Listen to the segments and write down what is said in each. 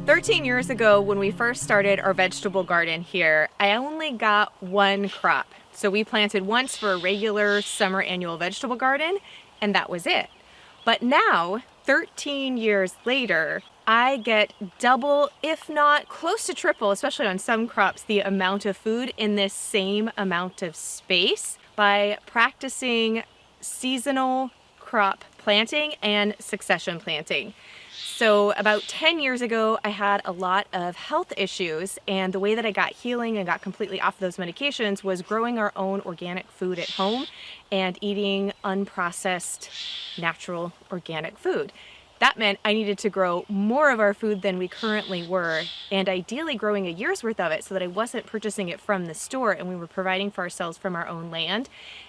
13 years ago, when we first started our vegetable garden here, I only got one crop. So we planted once for a regular summer annual vegetable garden, and that was it. But now, 13 years later, I get double, if not close to triple, especially on some crops, the amount of food in this same amount of space by practicing seasonal crop planting and succession planting. So about 10 years ago, I had a lot of health issues, and the way that I got healing and got completely off those medications was growing our own organic food at home and eating unprocessed, natural, organic food. That meant I needed to grow more of our food than we currently were, and ideally growing a year's worth of it so that I wasn't purchasing it from the store and we were providing for ourselves from our own land.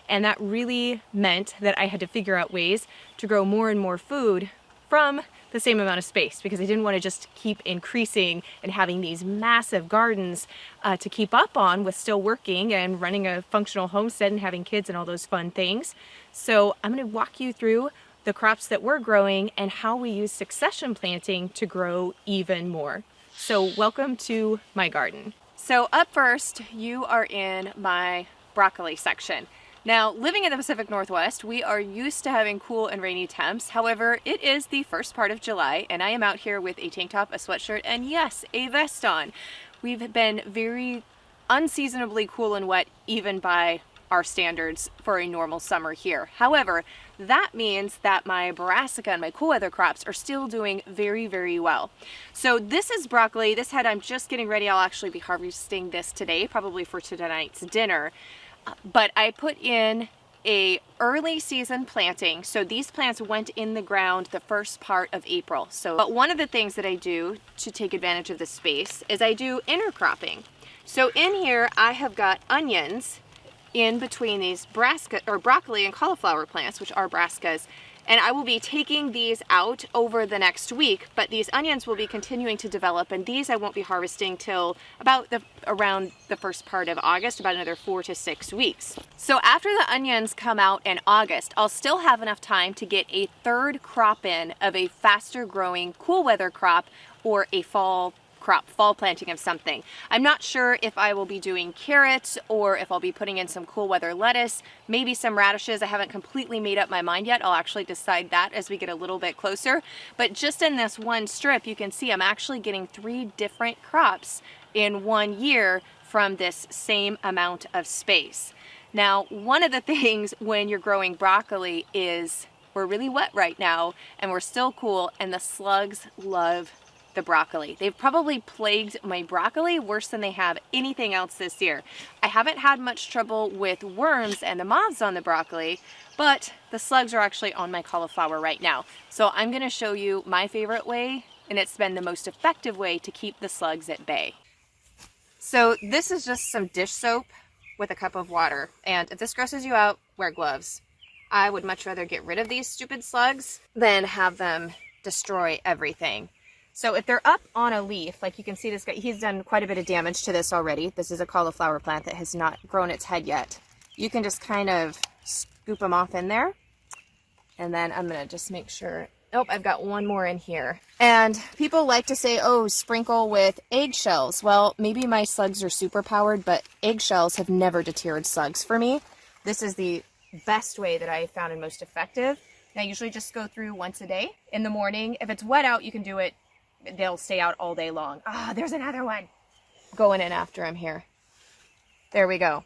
And that really meant that I had to figure out ways to grow more and more food from the same amount of space, because I didn't want to just keep increasing and having these massive gardens to keep up on with still working and running a functional homestead and having kids and all those fun things. So I'm going to walk you through the crops that we're growing and how we use succession planting to grow even more. So welcome to my garden. So up first, you are in my broccoli section. Now, living in the Pacific Northwest, we are used to having cool and rainy temps. However, it is the first part of July, and I am out here with a tank top, a sweatshirt, and yes, a vest on. We've been very unseasonably cool and wet, even by our standards for a normal summer here. However, that means that my Brassica and my cool weather crops are still doing very, very well. So this is broccoli. This head I'm just getting ready. I'll actually be harvesting this today, probably for tonight's dinner. But I put in a early season planting. So these plants went in the ground the first part of April. But one of the things that I do to take advantage of the space is I do intercropping. So in here I have got onions in between these broccoli and cauliflower plants, which are brassicas. And I will be taking these out over the next week, but these onions will be continuing to develop, and these I won't be harvesting till about around the first part of August, about another 4 to 6 weeks. So after the onions come out in August, I'll still have enough time to get a third crop in of a faster growing cool weather crop or a fall planting of something. I'm not sure if I will be doing carrots or if I'll be putting in some cool weather lettuce, maybe some radishes. I haven't completely made up my mind yet. I'll actually decide that as we get a little bit closer. But just in this one strip, you can see I'm actually getting 3 different crops in 1 year from this same amount of space. Now, one of the things when you're growing broccoli is we're really wet right now and we're still cool, and the slugs love the broccoli. They've probably plagued my broccoli worse than they have anything else this year. I haven't had much trouble with worms and the moths on the broccoli, but the slugs are actually on my cauliflower right now. So I'm going to show you my favorite way, and it's been the most effective way to keep the slugs at bay. So this is just some dish soap with a cup of water, and if this grosses you out, wear gloves. I would much rather get rid of these stupid slugs than have them destroy everything. So if they're up on a leaf, like you can see this guy, he's done quite a bit of damage to this already. This is a cauliflower plant that has not grown its head yet. You can just kind of scoop them off in there. And then I'm going to just make sure, nope, I've got one more in here. And people like to say, oh, sprinkle with eggshells. Well, maybe my slugs are super powered, but eggshells have never deterred slugs for me. This is the best way that I found and most effective. And I usually just go through once a day in the morning. If it's wet out, you can do it. They'll stay out all day long. Ah, there's another one. Going in after him here. There we go.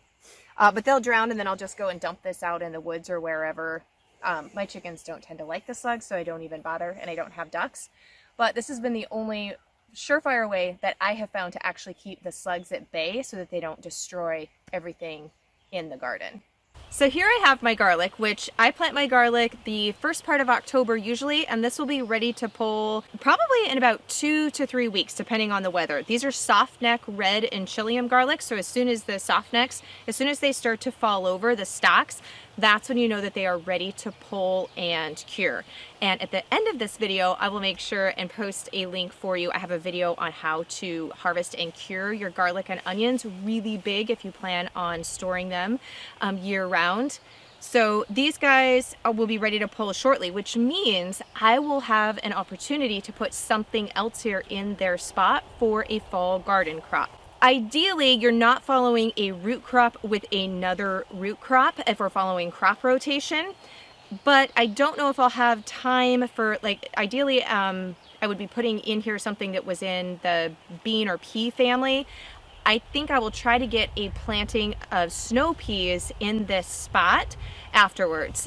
But they'll drown, and then I'll just go and dump this out in the woods or wherever. My chickens don't tend to like the slugs, so I don't even bother, and I don't have ducks. But this has been the only surefire way that I have found to actually keep the slugs at bay so that they don't destroy everything in the garden. So here I have my garlic, which I plant my garlic the first part of October usually, and this will be ready to pull probably in about 2 to 3 weeks, depending on the weather. These are soft neck red and Chilean garlic, so as soon as the soft necks, as soon as they start to fall over the stalks, that's when you know that they are ready to pull and cure. And at the end of this video, I will make sure and post a link for you. I have a video on how to harvest and cure your garlic and onions, really big if you plan on storing them year round. So these guys will be ready to pull shortly, which means I will have an opportunity to put something else here in their spot for a fall garden crop. Ideally, you're not following a root crop with another root crop if we're following crop rotation, but I don't know if I'll have time for, like, ideally, I would be putting in here something that was in the bean or pea family. I think I will try to get a planting of snow peas in this spot afterwards,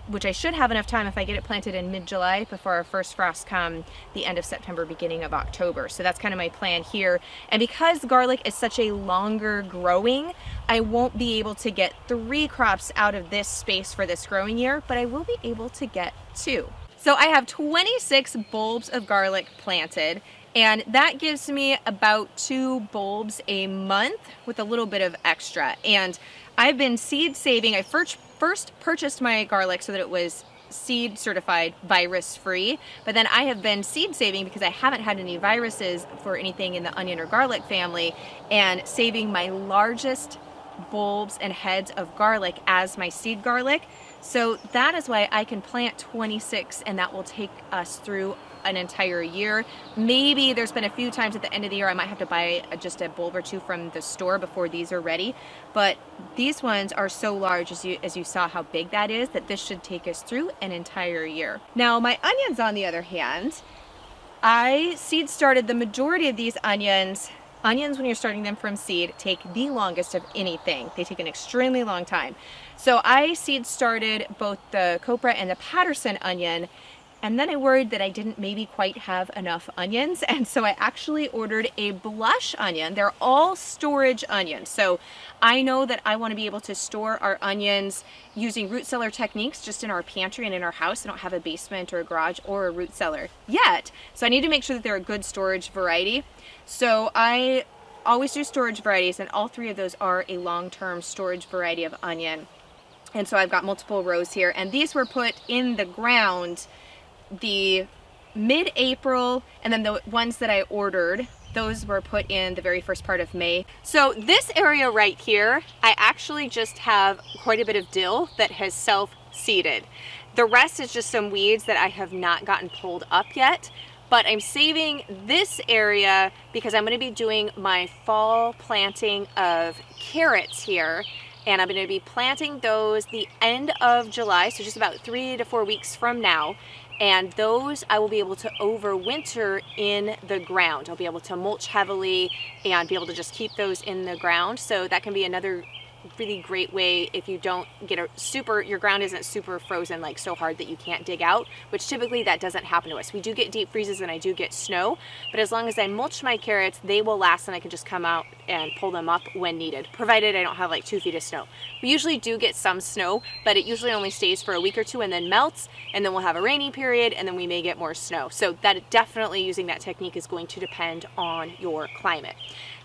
which I should have enough time if I get it planted in mid-July before our first frost come the end of September, beginning of October. So that's kind of my plan here. And because garlic is such a longer growing, I won't be able to get 3 crops out of this space for this growing year, but I will be able to get 2. So I have 26 bulbs of garlic planted, and that gives me about 2 bulbs a month with a little bit of extra. And I've been seed saving. I first purchased my garlic so that it was seed certified virus free, but then I have been seed saving because I haven't had any viruses for anything in the onion or garlic family, and saving my largest bulbs and heads of garlic as my seed garlic. So that is why I can plant 26, and that will take us through an entire year. Maybe there's been a few times at the end of the year I might have to buy just a bulb or 2 from the store before these are ready, but these ones are so large, as you saw how big that is, that this should take us through an entire year. Now my onions, on the other hand, I seed started the majority of these onions. Onions, when you're starting them from seed, take the longest of anything. They take an extremely long time. So I seed started both the Copra and the Patterson onion, and then I worried that I didn't maybe quite have enough onions, and so I actually ordered a blush onion. They're all storage onions. So I know that I want to be able to store our onions using root cellar techniques just in our pantry and in our house. I don't have a basement or a garage or a root cellar yet, so I need to make sure that they're a good storage variety. So I always do storage varieties, and all 3 of those are a long-term storage variety of onion. And so I've got multiple rows here, and these were put in the ground the mid-April, and then the ones that I ordered, those were put in the very first part of May. So this area right here, I actually just have quite a bit of dill that has self-seeded. The rest is just some weeds that I have not gotten pulled up yet, but I'm saving this area because I'm going to be doing my fall planting of carrots here. And I'm going to be planting those the end of July, so just about 3 to 4 weeks from now. And those I will be able to overwinter in the ground. I'll be able to mulch heavily and be able to just keep those in the ground. So that can be another really great way if you don't get your ground isn't super frozen, like so hard that you can't dig out, which typically that doesn't happen to us. We do get deep freezes and I do get snow, but as long as I mulch my carrots, they will last and I can just come out and pull them up when needed, provided I don't have like 2 feet of snow. We usually do get some snow, but it usually only stays for a week or 2 and then melts, and then we'll have a rainy period and then we may get more snow. So that definitely, using that technique is going to depend on your climate.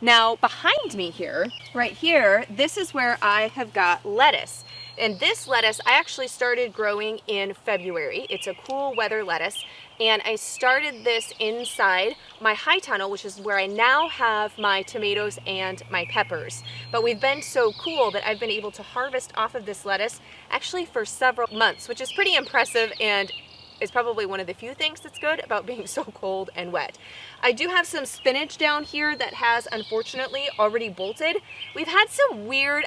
Now behind me here, right here, this is where I have got lettuce. And this lettuce I actually started growing in February. It's a cool weather lettuce. And I started this inside my high tunnel, which is where I now have my tomatoes and my peppers. But we've been so cool that I've been able to harvest off of this lettuce actually for several months, which is pretty impressive, and is probably one of the few things that's good about being so cold and wet. I do have some spinach down here that has unfortunately already bolted. We've had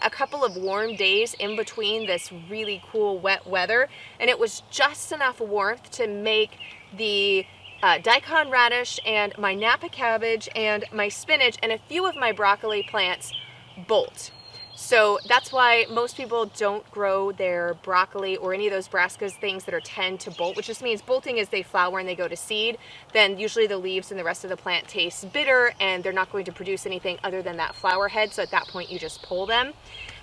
a couple of warm days in between this really cool wet weather, and it was just enough warmth to make the daikon radish and my Napa cabbage and my spinach and a few of my broccoli plants bolt. So that's why most people don't grow their broccoli or any of those brassicas things that tend to bolt, which just means bolting is they flower and they go to seed. Then usually the leaves and the rest of the plant taste bitter and they're not going to produce anything other than that flower head. So at that point you just pull them.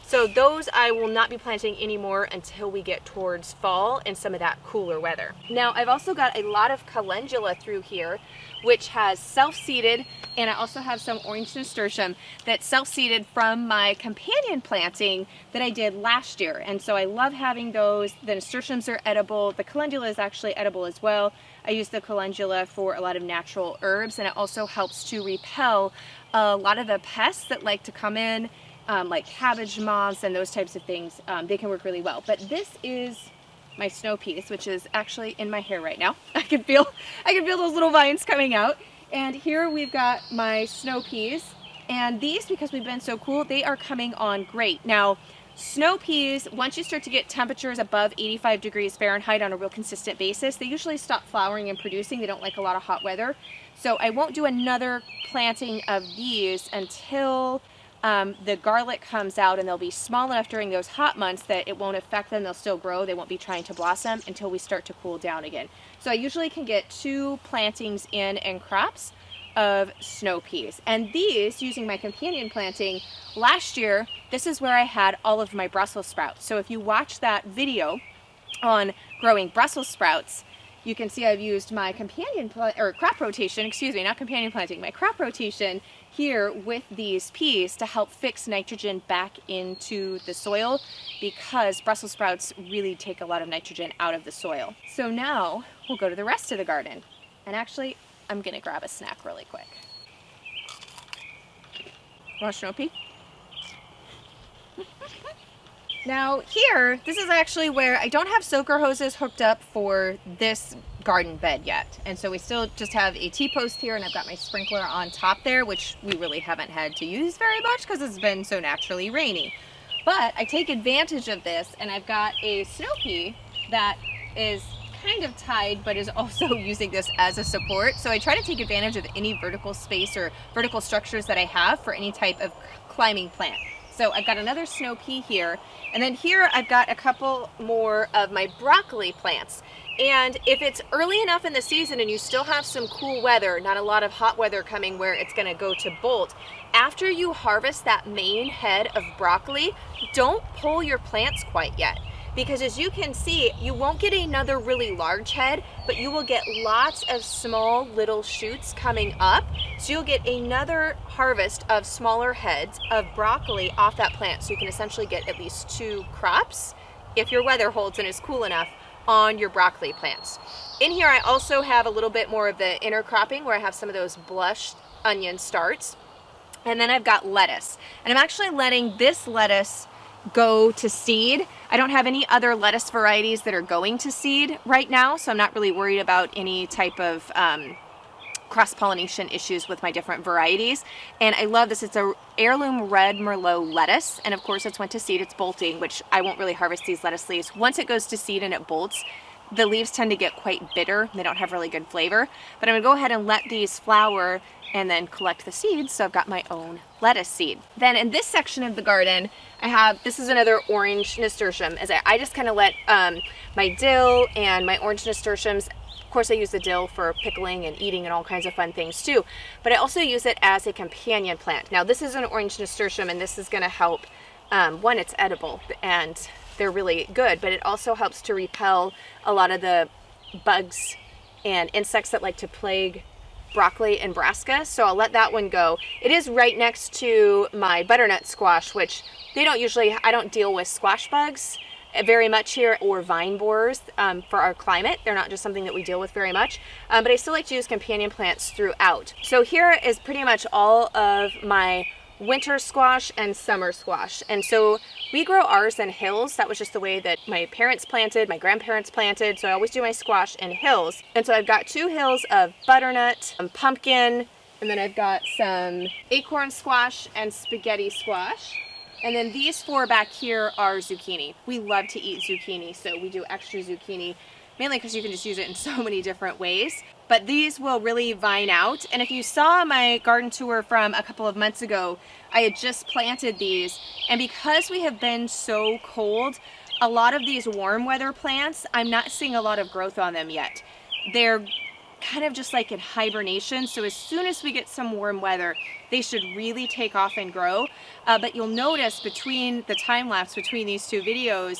So those I will not be planting anymore until we get towards fall and some of that cooler weather. Now I've also got a lot of calendula through here, which has self-seeded, and I also have some orange nasturtium that's self-seeded from my companion planting that I did last year. And so I love having those. The nasturtiums are edible. The calendula is actually edible as well. I use the calendula for a lot of natural herbs, and it also helps to repel a lot of the pests that like to come in like cabbage moths and those types of things, they can work really well. But this is my snow peas, which is actually in my hair right now. I can feel those little vines coming out. And here we've got my snow peas. And these, because we've been so cool, they are coming on great. Now, snow peas, once you start to get temperatures above 85 degrees Fahrenheit on a real consistent basis, they usually stop flowering and producing. They don't like a lot of hot weather. So I won't do another planting of these until the garlic comes out, and they'll be small enough during those hot months that it won't affect them. They'll still grow. They won't be trying to blossom until we start to cool down again. So I usually can get 2 plantings in and crops of snow peas. And these, using my companion planting, last year, this is where I had all of my Brussels sprouts. So if you watch that video on growing Brussels sprouts, you can see I've used my crop rotation, excuse me, not companion planting, my crop rotation here with these peas to help fix nitrogen back into the soil, because Brussels sprouts really take a lot of nitrogen out of the soil. So now we'll go to the rest of the garden. And actually, I'm gonna grab a snack really quick. Want a snow pea? Now here, this is actually where I don't have soaker hoses hooked up for this garden bed yet. And so we still just have a T-post here, and I've got my sprinkler on top there, which we really haven't had to use very much because it's been so naturally rainy. But I take advantage of this, and I've got a snow pea that is kind of tied, but is also using this as a support. So I try to take advantage of any vertical space or vertical structures that I have for any type of climbing plant. So I've got another snow pea here, and then here I've got a couple more of my broccoli plants. And if it's early enough in the season and you still have some cool weather, not a lot of hot weather coming where it's gonna go to bolt, after you harvest that main head of broccoli, don't pull your plants quite yet. Because as you can see, you won't get another really large head, but you will get lots of small little shoots coming up. So you'll get another harvest of smaller heads of broccoli off that plant. So you can essentially get at least 2 crops, if your weather holds and is cool enough, on your broccoli plants. In here I also have a little bit more of the intercropping where I have some of those blush onion starts. And then I've got lettuce. And I'm actually letting this lettuce go to seed. I don't have any other lettuce varieties that are going to seed right now, so I'm not really worried about any type of cross-pollination issues with my different varieties. And I love this. It's a heirloom red Merlot lettuce, and of course it's went to seed. It's bolting, which I won't really harvest these lettuce leaves. Once it goes to seed and it bolts, the leaves tend to get quite bitter. They don't have really good flavor. But I'm gonna go ahead and let these flower and then collect the seeds, so I've got my own lettuce seed. Then in this section of the garden, I have, this is another orange nasturtium. As I just kind of let my dill and my orange nasturtiums, of course I use the dill for pickling and eating and all kinds of fun things too, but I also use it as a companion plant. Now this is an orange nasturtium, and this is gonna help, one, it's edible and they're really good, but it also helps to repel a lot of the bugs and insects that like to plague broccoli and brassica, so I'll let that one go. It is right next to my butternut squash, which they don't usually, I don't deal with squash bugs very much here, or vine borers for our climate. They're not just something that we deal with very much, but I still like to use companion plants throughout. So here is pretty much all of my winter squash and summer squash. And so we grow ours in hills. That was just the way that my parents planted, my grandparents planted. So I always do my squash in hills. And so I've got 2 hills of butternut, pumpkin, and then I've got some acorn squash and spaghetti squash. And then these 4 back here are zucchini. We love to eat zucchini, so we do extra zucchini, mainly because you can just use it in so many different ways. But these will really vine out. And if you saw my garden tour from a couple of months ago, I had just planted these. And because we have been so cold, a lot of these warm weather plants, I'm not seeing a lot of growth on them yet. They're kind of just like in hibernation. So as soon as we get some warm weather, they should really take off and grow. But you'll notice between the time lapse between these 2 videos,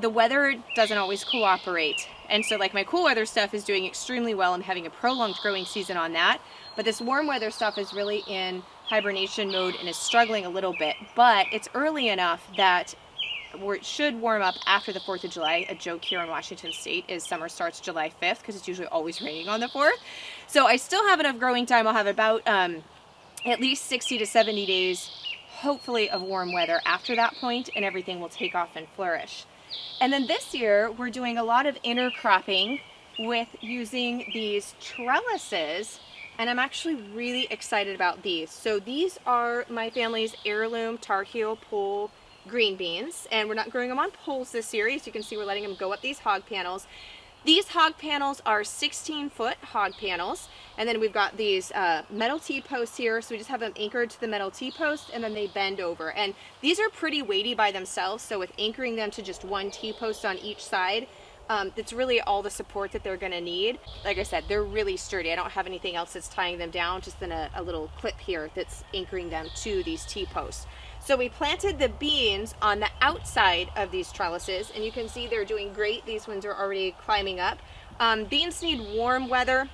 the weather doesn't always cooperate. And so like my cool weather stuff is doing extremely well. I'm having a prolonged growing season on that. But this warm weather stuff is really in hibernation mode and is struggling a little bit. But it's early enough that it should warm up after the 4th of July. A joke here in Washington State is summer starts July 5th because it's usually always raining on the 4th. So I still have enough growing time. I'll have about at least 60 to 70 days hopefully of warm weather after that point, and everything will take off and flourish. And then this year we're doing a lot of intercropping with using these trellises, and I'm actually really excited about these. So these are my family's heirloom Tar Heel pole green beans, and we're not growing them on poles this year. As you can see, we're letting them go up these hog panels. These hog panels are 16-foot hog panels, and then we've got these metal T-posts here, so we just have them anchored to the metal T-post, and then they bend over. And these are pretty weighty by themselves, so with anchoring them to just one T-post on each side, that's really all the support that they're going to need. Like I said, they're really sturdy. I don't have anything else that's tying them down, just in a little clip here that's anchoring them to these T-posts. So we planted the beans on the outside of these trellises, and you can see they're doing great. These ones are already climbing up. Beans need warm weather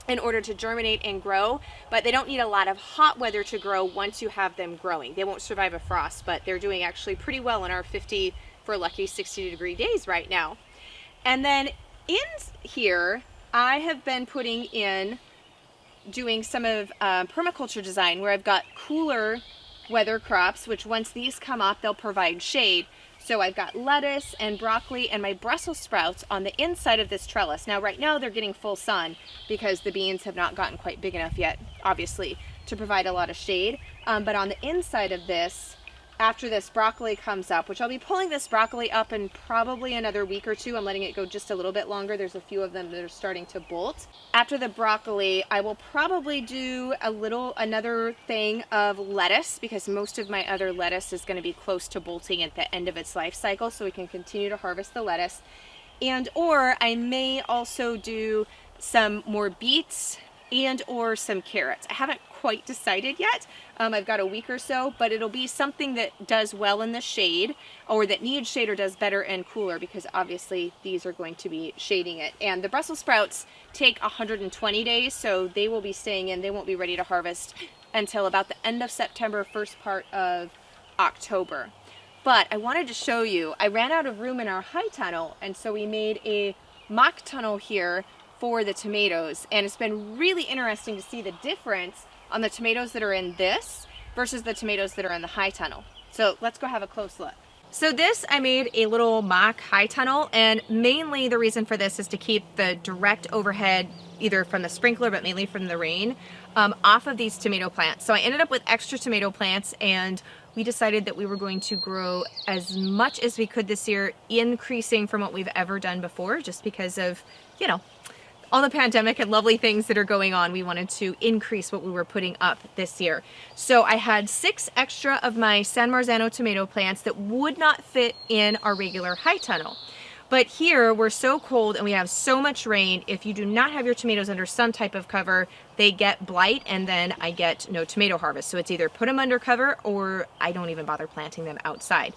in order to germinate and grow, but they don't need a lot of hot weather to grow once you have them growing. They won't survive a frost, but they're doing actually pretty well in our 50 for lucky 60-degree days right now. And then in here, I have been doing some of permaculture design, where I've got cooler weather crops, which once these come up, they'll provide shade. So I've got lettuce and broccoli and my Brussels sprouts on the inside of this trellis. Now right now they're getting full sun because the beans have not gotten quite big enough yet, obviously, to provide a lot of shade. But on the inside of this, after this broccoli comes up, which I'll be pulling this broccoli up in probably another week or two. I'm letting it go just a little bit longer. There's a few of them that are starting to bolt. After the broccoli, I will probably do another thing of lettuce, because most of my other lettuce is going to be close to bolting at the end of its life cycle, so we can continue to harvest the lettuce. Or I may also do some more beets or some carrots. I haven't quite decided yet. I've got a week or so, but it'll be something that does well in the shade, or that needs shade or does better and cooler, because obviously these are going to be shading it. And the Brussels sprouts take 120 days, so they will be staying in. They won't be ready to harvest until about the end of September, first part of October. But I wanted to show you, I ran out of room in our high tunnel, and so we made a mock tunnel here for the tomatoes, and it's been really interesting to see the difference on the tomatoes that are in this versus the tomatoes that are in the high tunnel. So let's go have a close look. So this, I made a little mock high tunnel, and mainly the reason for this is to keep the direct overhead, either from the sprinkler but mainly from the rain, off of these tomato plants. So I ended up with extra tomato plants, and we decided that we were going to grow as much as we could this year, increasing from what we've ever done before, just because of, you know, all the pandemic and lovely things that are going on. We wanted to increase what we were putting up this year. So I had 6 extra of my San Marzano tomato plants that would not fit in our regular high tunnel. But here we're so cold and we have so much rain. If you do not have your tomatoes under some type of cover, they get blight, and then I get no tomato harvest. So it's either put them under cover or I don't even bother planting them outside.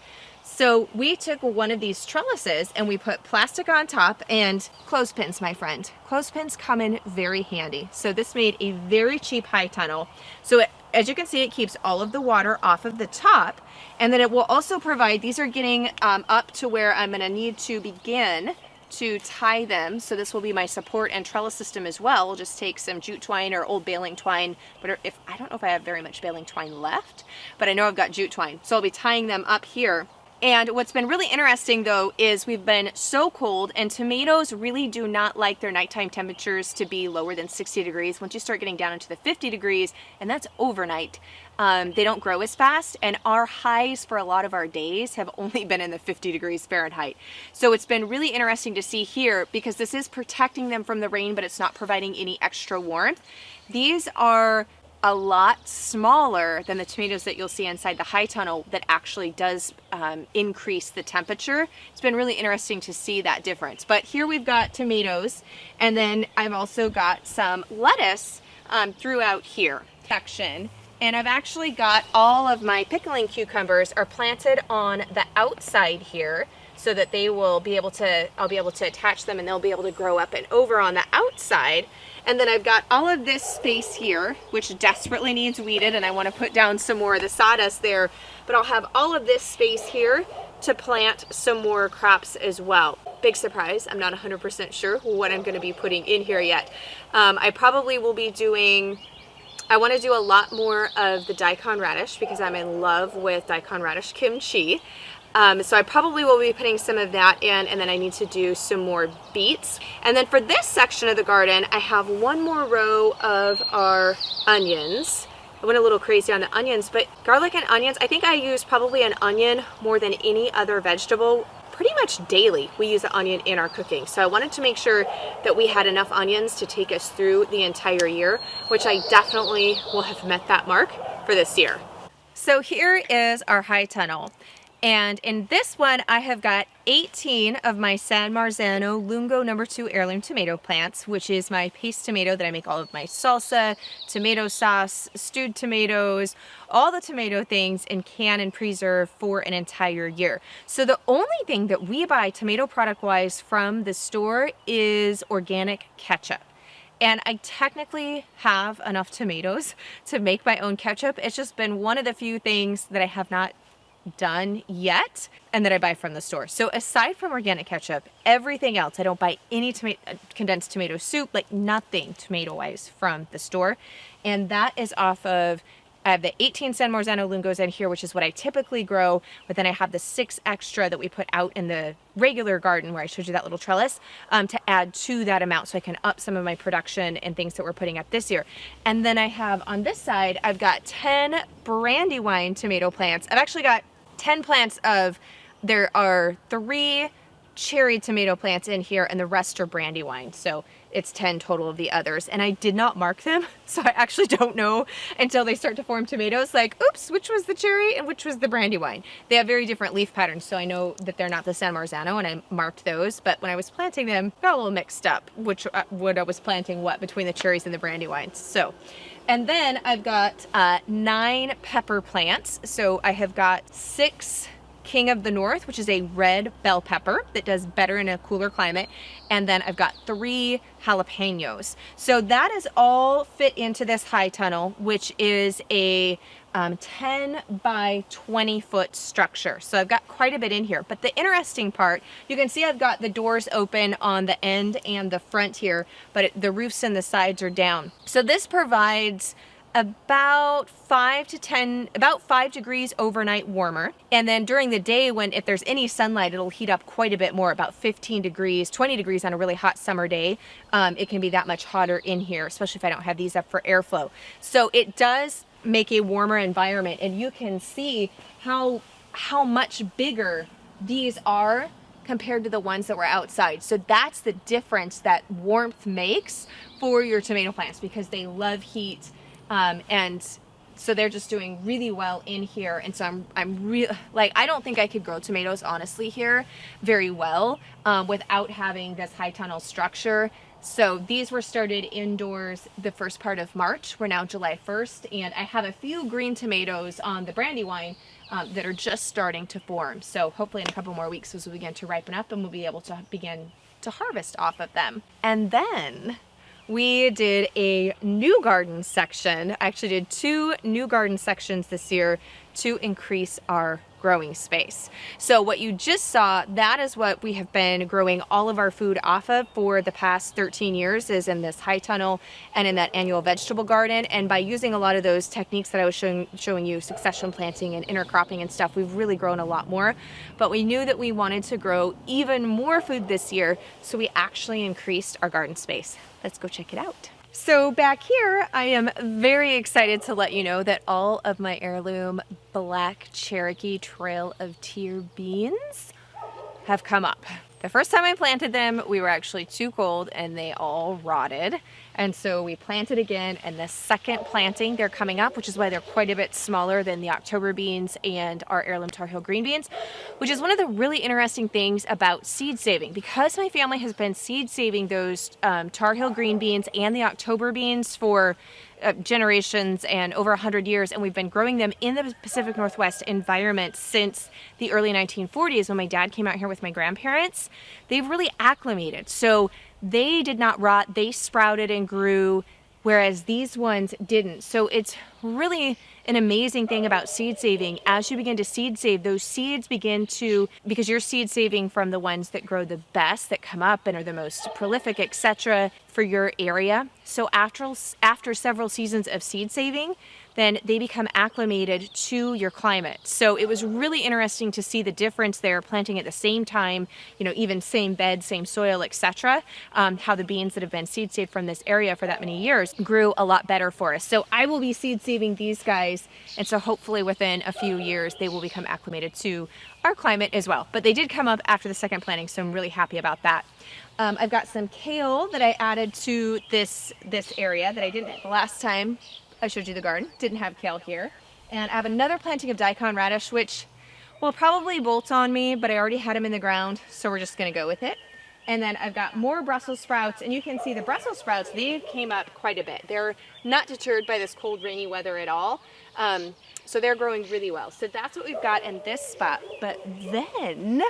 So we took one of these trellises and we put plastic on top, and clothespins, my friend. Clothespins come in very handy. So this made a very cheap high tunnel. So as you can see, it keeps all of the water off of the top, and then it will also provide, these are getting up to where I'm gonna need to begin to tie them. So this will be my support and trellis system as well. We'll just take some jute twine or old baling twine, but I don't know if I have very much baling twine left, but I know I've got jute twine. So I'll be tying them up here. And what's been really interesting though is we've been so cold, and tomatoes really do not like their nighttime temperatures to be lower than 60 degrees. Once you start getting down into the 50 degrees, and that's overnight, they don't grow as fast, and our highs for a lot of our days have only been in the 50 degrees Fahrenheit. So it's been really interesting to see here, because this is protecting them from the rain, but it's not providing any extra warmth. These are a lot smaller than the tomatoes that you'll see inside the high tunnel that actually does increase the temperature. It's been really interesting to see that difference. But here we've got tomatoes, and then I've also got some lettuce throughout here section. And I've actually got all of my pickling cucumbers are planted on the outside here, so that they will be able to, I'll be able to attach them and they'll be able to grow up and over on the outside. And then I've got all of this space here, which desperately needs weeded, and I want to put down some more of the sawdust there, but I'll have all of this space here to plant some more crops as well. Big surprise, I'm not 100% sure what I'm going to be putting in here yet. I probably will be doing I want to do a lot more of the daikon radish because I'm in love with daikon radish kimchi. So I probably will be putting some of that in, and then I need to do some more beets. And then for this section of the garden, I have one more row of our onions. I went a little crazy on the onions, but garlic and onions, I think I use probably an onion more than any other vegetable. Pretty much daily we use an onion in our cooking. So I wanted to make sure that we had enough onions to take us through the entire year, which I definitely will have met that mark for this year. So here is our high tunnel. And in this one, I have got 18 of my San Marzano Lungo No. 2 heirloom tomato plants, which is my paste tomato that I make all of my salsa, tomato sauce, stewed tomatoes, all the tomato things in can and preserve for an entire year. So the only thing that we buy tomato product wise from the store is organic ketchup. And I technically have enough tomatoes to make my own ketchup. It's just been one of the few things that I have not done yet and that I buy from the store. So aside from organic ketchup, everything else, I don't buy any condensed tomato soup, like nothing tomato wise from the store. And that is off of, I have the 18 San Marzano Lungos in here, which is what I typically grow, but then I have the 6 extra that we put out in the regular garden where I showed you that little trellis to add to that amount so I can up some of my production and things that we're putting up this year. And then I have on this side, I've got 10 Brandywine tomato plants. I've actually got 10 plants of, there are 3 cherry tomato plants in here and the rest are Brandywine. So it's 10 total of the others. And I did not mark them. So I actually don't know until they start to form tomatoes, like, oops, which was the cherry and which was the Brandywine. They have very different leaf patterns. So I know that they're not the San Marzano and I marked those. But when I was planting them, got a little mixed up, which what I was planting what between the cherries and the Brandywines. So, and then I've got 9 pepper plants. So I have got 6 King of the North, which is a red bell pepper that does better in a cooler climate. And then I've got 3 jalapenos. So that is all fit into this high tunnel, which is a 10 by 20 foot structure. So I've got quite a bit in here. But the interesting part, you can see I've got the doors open on the end and the front here, but the roofs and the sides are down. So this provides about 5 degrees overnight warmer. And then during the day, if there's any sunlight, it'll heat up quite a bit more, about 15 degrees, 20 degrees on a really hot summer day. It can be that much hotter in here, especially if I don't have these up for airflow. So it does make a warmer environment, and you can see how much bigger these are compared to the ones that were outside. So that's the difference that warmth makes for your tomato plants, because they love heat. And so they're just doing really well in here. And so I'm really, like, I don't think I could grow tomatoes honestly here very well without having this high tunnel structure. So these were started indoors the first part of March. We're now July 1st, and I have a few green tomatoes on the Brandywine that are just starting to form. So hopefully in a couple more weeks those will begin to ripen up and we'll be able to begin to harvest off of them. And then we did a new garden section. I actually did 2 new garden sections this year to increase our growing space. So what you just saw, that is what we have been growing all of our food off of for the past 13 years, is in this high tunnel and in that annual vegetable garden. And by using a lot of those techniques that I was showing you, succession planting and intercropping and stuff, we've really grown a lot more. But we knew that we wanted to grow even more food this year, so we actually increased our garden space. Let's go check it out. So back here, I am very excited to let you know that all of my heirloom Black Cherokee Trail of Tear beans have come up. The first time I planted them, we were actually too cold and they all rotted. And so we planted again, and the second planting, they're coming up, which is why they're quite a bit smaller than the October beans and our heirloom Tar Heel green beans, which is one of the really interesting things about seed saving. Because my family has been seed saving those Tar Heel green beans and the October beans for generations and over 100 years, and we've been growing them in the Pacific Northwest environment since the early 1940s when my dad came out here with my grandparents, they've really acclimated. So they did not rot, they sprouted and grew, whereas these ones didn't. So it's really an amazing thing about seed saving. As you begin to seed save, those seeds begin to, because you're seed saving from the ones that grow the best, that come up and are the most prolific, etc., for your area. So after several seasons of seed saving, then they become acclimated to your climate. So it was really interesting to see the difference there, planting at the same time, you know, even same bed, same soil, etc. How the beans that have been seed saved from this area for that many years grew a lot better for us. So I will be seed saving these guys, and so hopefully within a few years they will become acclimated to our climate as well. But they did come up after the second planting, so I'm really happy about that. I've got some kale that I added to this area that I didn't the last time I showed you the garden. Didn't have kale here. And I have another planting of daikon radish, which will probably bolt on me, but I already had them in the ground, so we're just gonna go with it. And then I've got more Brussels sprouts, and you can see the Brussels sprouts, they came up quite a bit. They're not deterred by this cold, rainy weather at all. So they're growing really well. So that's what we've got in this spot. But then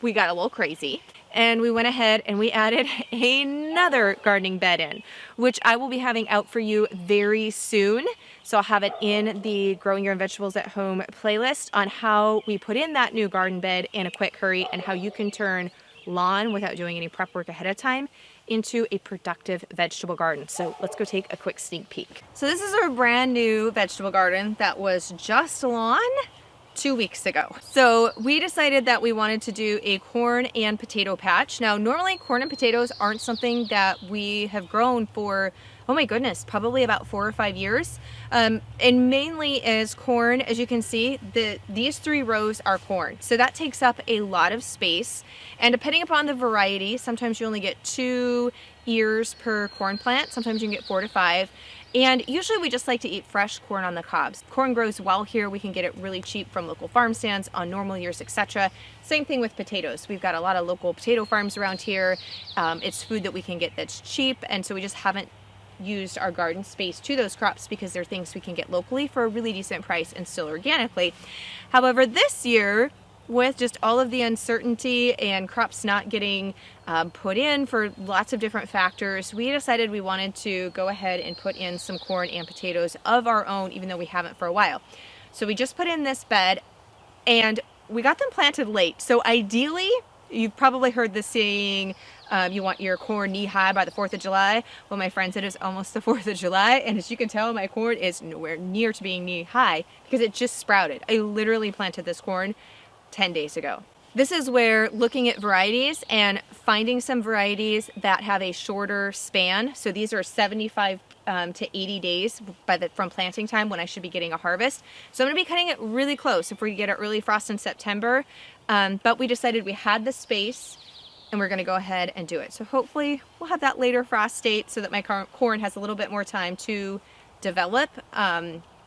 we got a little crazy, and we went ahead and we added another gardening bed in, which I will be having out for you very soon. So I'll have it in the Growing Your Own Vegetables at Home playlist on how we put in that new garden bed in a quick hurry, and how you can turn lawn without doing any prep work ahead of time into a productive vegetable garden. So let's go take a quick sneak peek. So this is our brand new vegetable garden that was just on 2 weeks ago. So we decided that we wanted to do a corn and potato patch. Now, normally corn and potatoes aren't something that we have grown for, oh my goodness, probably about 4 or 5 years. And mainly is corn. As you can see, these 3 rows are corn. So that takes up a lot of space. And depending upon the variety, sometimes you only get 2 ears per corn plant. Sometimes you can get 4 to 5. And usually we just like to eat fresh corn on the cobs. Corn grows well here. We can get it really cheap from local farm stands on normal years, etc. Same thing with potatoes. We've got a lot of local potato farms around here. It's food that we can get that's cheap, and so we just haven't used our garden space to those crops because they're things we can get locally for a really decent price and still organically. However, this year, with just all of the uncertainty and crops not getting put in for lots of different factors, we decided we wanted to go ahead and put in some corn and potatoes of our own, even though we haven't for a while. So we just put in this bed, and we got them planted late. So ideally, you've probably heard the saying, you want your corn knee-high by the 4th of July. Well, my friend said it's almost the 4th of July, and as you can tell, my corn is nowhere near to being knee-high because it just sprouted. I literally planted this corn 10 days ago. This is where looking at varieties and finding some varieties that have a shorter span. So these are 75 to 80 days from planting time when I should be getting a harvest. So I'm going to be cutting it really close if we get an early frost in September. But we decided we had the space, and we're going to go ahead and do it. So hopefully we'll have that later frost date so that my corn has a little bit more time to develop.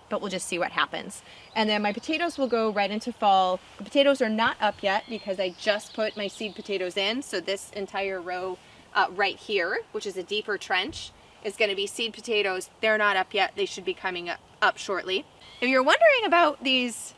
But we'll just see what happens. And then my potatoes will go right into fall. The potatoes are not up yet because I just put my seed potatoes in. So this entire row right here, which is a deeper trench, is going to be seed potatoes. They're not up yet. They should be coming up shortly. If you're wondering about these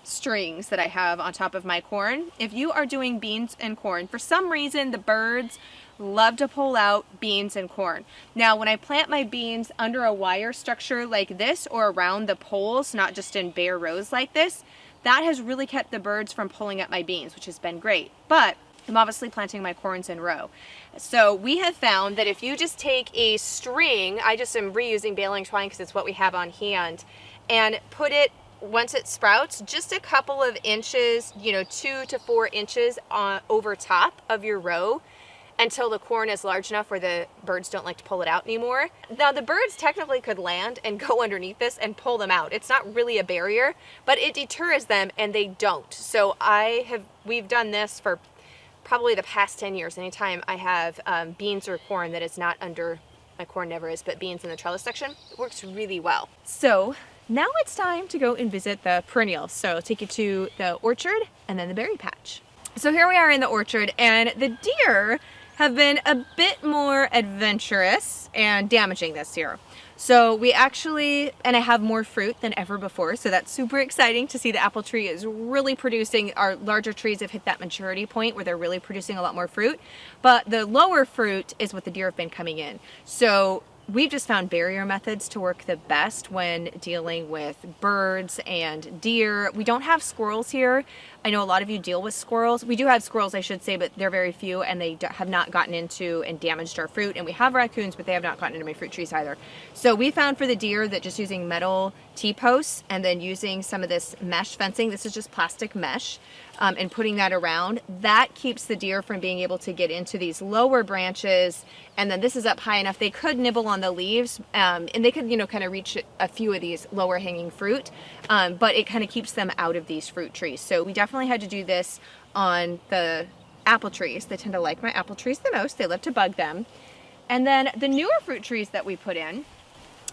strings that I have on top of my corn, if you are doing beans and corn, for some reason the birds love to pull out beans and corn. Now, when I plant my beans under a wire structure like this or around the poles, not just in bare rows like this, that has really kept the birds from pulling at my beans, which has been great. But I'm obviously planting my corns in row. So we have found that if you just take a string, I just am reusing baling twine because it's what we have on hand, and put it, once it sprouts, just a couple of inches, 2 to 4 inches over top of your row, until the corn is large enough where the birds don't like to pull it out anymore. Now, the birds technically could land and go underneath this and pull them out. It's not really a barrier, but it deters them, and they don't. So we've done this for probably the past 10 years. Anytime I have beans or corn that is not under, my corn never is, but beans in the trellis section, it works really well. So now it's time to go and visit the perennials. So I'll take you to the orchard and then the berry patch. So here we are in the orchard, and the deer have been a bit more adventurous and damaging this year. So we actually, and I have more fruit than ever before, so that's super exciting to see the apple tree is really producing. Our larger trees have hit that maturity point where they're really producing a lot more fruit, but the lower fruit is what the deer have been coming in. So we've just found barrier methods to work the best when dealing with birds and deer. We don't have squirrels here. I know a lot of you deal with squirrels. We do have squirrels, I should say, but they're very few, and they have not gotten into and damaged our fruit. And we have raccoons, but they have not gotten into my fruit trees either. So we found for the deer that just using metal T-posts and then using some of this mesh fencing, this is just plastic mesh, and putting that around, that keeps the deer from being able to get into these lower branches. And then this is up high enough they could nibble on the leaves, and they could, you know, kind of reach a few of these lower hanging fruit, but it kind of keeps them out of these fruit trees. So we definitely had to do this on the apple trees. They tend to like my apple trees the most. They love to bug them. And then the newer fruit trees that we put in,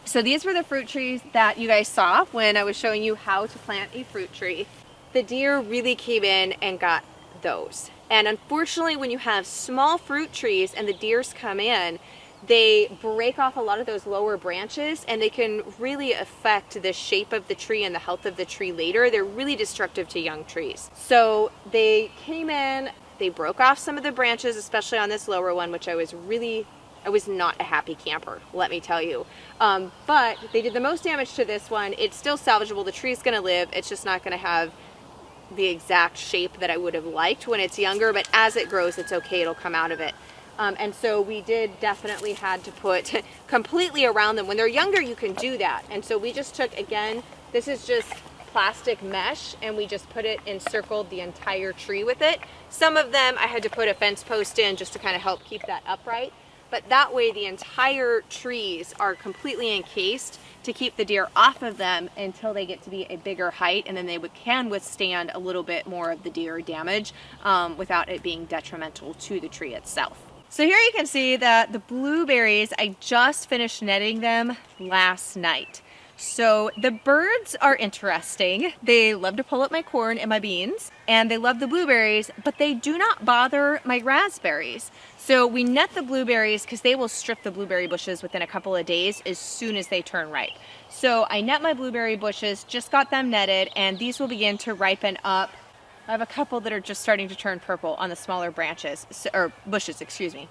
so these were the fruit trees that you guys saw when I was showing you how to plant a fruit tree. The deer really came in and got those. And unfortunately, when you have small fruit trees and the deers come in, they break off a lot of those lower branches, and they can really affect the shape of the tree and the health of the tree later. They're really destructive to young trees. So they came in, they broke off some of the branches, especially on this lower one, which I was not a happy camper, let me tell you. But they did the most damage to this one. It's still salvageable. The tree's gonna live. It's just not gonna have the exact shape that I would have liked when it's younger, but as it grows, it's okay, it'll come out of it. And so we did definitely had to put completely around them. When they're younger, you can do that. And so we just took, again, this is just plastic mesh, and we just put it encircled the entire tree with it. Some of them I had to put a fence post in just to kind of help keep that upright. But that way the entire trees are completely encased to keep the deer off of them until they get to be a bigger height, and then they can withstand a little bit more of the deer damage without it being detrimental to the tree itself. So here you can see that the blueberries, I just finished netting them last night. So the birds are interesting. They love to pull up my corn and my beans, and they love the blueberries, but they do not bother my raspberries. So we net the blueberries because they will strip the blueberry bushes within a couple of days as soon as they turn ripe. So I net my blueberry bushes, just got them netted, and these will begin to ripen up. I have a couple that are just starting to turn purple on the smaller branches, or bushes, excuse me.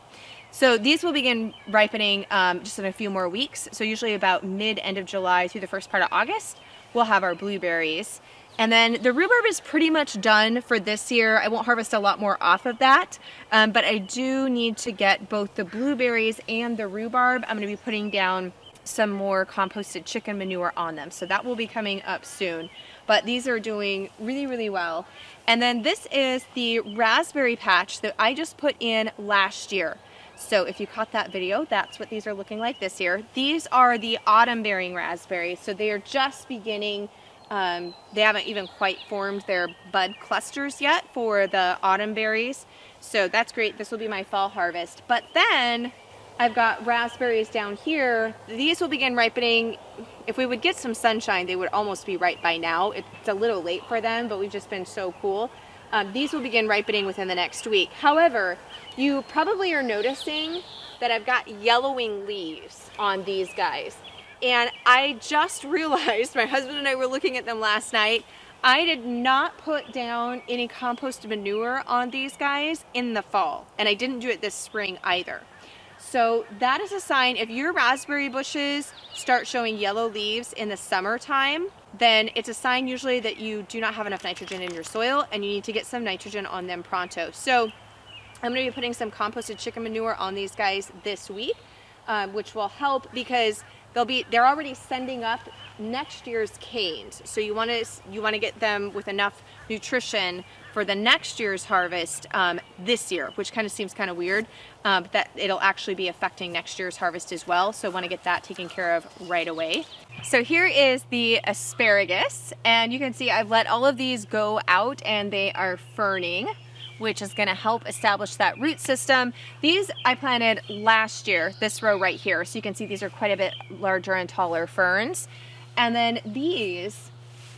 So these will begin ripening just in a few more weeks. So usually about mid-end of July through the first part of August, we'll have our blueberries. And then the rhubarb is pretty much done for this year. I won't harvest a lot more off of that, but I do need to get both the blueberries and the rhubarb. I'm gonna be putting down some more composted chicken manure on them. So that will be coming up soon. But these are doing really, really well. And then this is the raspberry patch that I just put in last year. So if you caught that video, that's what these are looking like this year. These are the autumn bearing raspberries. So they are just beginning, they haven't even quite formed their bud clusters yet for the autumn berries. So that's great. This will be my fall harvest. But then I've got raspberries down here. These will begin ripening. If we would get some sunshine, they would almost be ripe by now. It's a little late for them, but we've just been so cool. These will begin ripening within the next week. However, you probably are noticing that I've got yellowing leaves on these guys. And I just realized, my husband and I were looking at them last night, I did not put down any compost manure on these guys in the fall. And I didn't do it this spring either. So that is a sign, if your raspberry bushes start showing yellow leaves in the summertime, then it's a sign usually that you do not have enough nitrogen in your soil and you need to get some nitrogen on them pronto. So I'm going to be putting some composted chicken manure on these guys this week, which will help because they're already sending up next year's canes. So you want to get them with enough nutrition for the next year's harvest this year, which kind of seems kind of weird, but that it'll actually be affecting next year's harvest as well. So I want to get that taken care of right away. So here is the asparagus, and you can see I've let all of these go out and they are ferning, which is going to help establish that root system. These I planted last year, this row right here. So you can see these are quite a bit larger and taller ferns. And then these,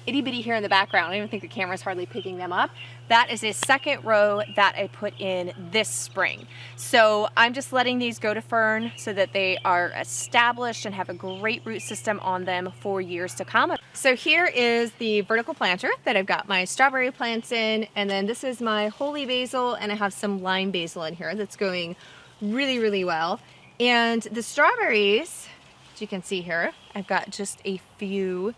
itty bitty here in the background, I don't even think the camera's hardly picking them up. That is a second row that I put in this spring. So I'm just letting these go to fern so that they are established and have a great root system on them for years to come. So here is the vertical planter that I've got my strawberry plants in, and then this is my holy basil, and I have some lime basil in here that's going really, really well. And the strawberries, As you can see here, I've got just a few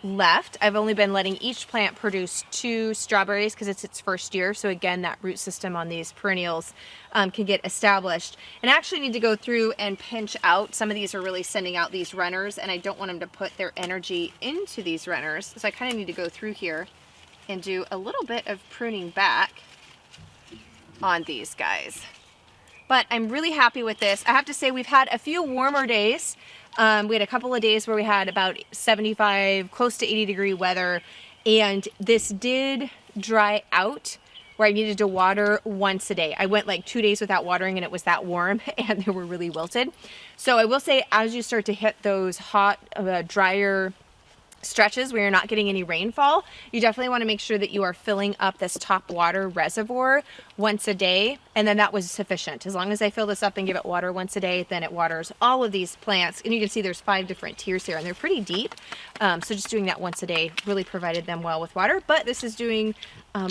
left. I've only been letting each plant produce 2 strawberries because it's its first year. So again, that root system on these perennials can get established. And I actually need to go through and pinch out. Some of these are really sending out these runners, and I don't want them to put their energy into these runners. So I kind of need to go through here and do a little bit of pruning back on these guys. But I'm really happy with this. I have to say we've had a few warmer days. We had a couple of days where we had about 75, close to 80-degree weather, and this did dry out where I needed to water once a day. I went like 2 days without watering and it was that warm and they were really wilted. So I will say as you start to hit those hot, drier stretches where you're not getting any rainfall, you definitely want to make sure that you are filling up this top water reservoir once a day, and then that was sufficient. As long as I fill this up and give it water once a day, then it waters all of these plants. And you can see there's 5 different tiers here and they're pretty deep. So just doing that once a day really provided them well with water, but this is doing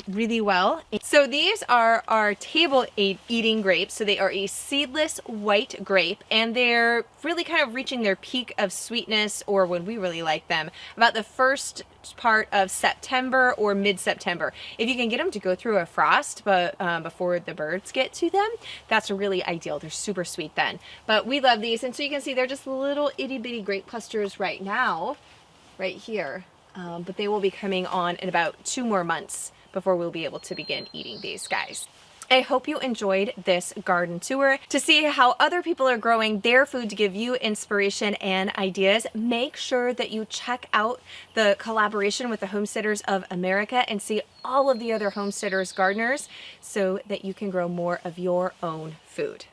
really well. So these are our table eating grapes. So they are a seedless white grape, and they're really kind of reaching their peak of sweetness, or when we really like them, about the first part of September or mid-September. If you can get them to go through a frost, but before the birds get to them, that's really ideal. They're super sweet then. But we love these, and so you can see they're just little itty-bitty grape clusters right now, right here. But they will be coming on in about 2 more months before we'll be able to begin eating these guys. I hope you enjoyed this garden tour. To see how other people are growing their food to give you inspiration and ideas, make sure that you check out the collaboration with the Homesteaders of America and see all of the other homesteaders gardeners so that you can grow more of your own food.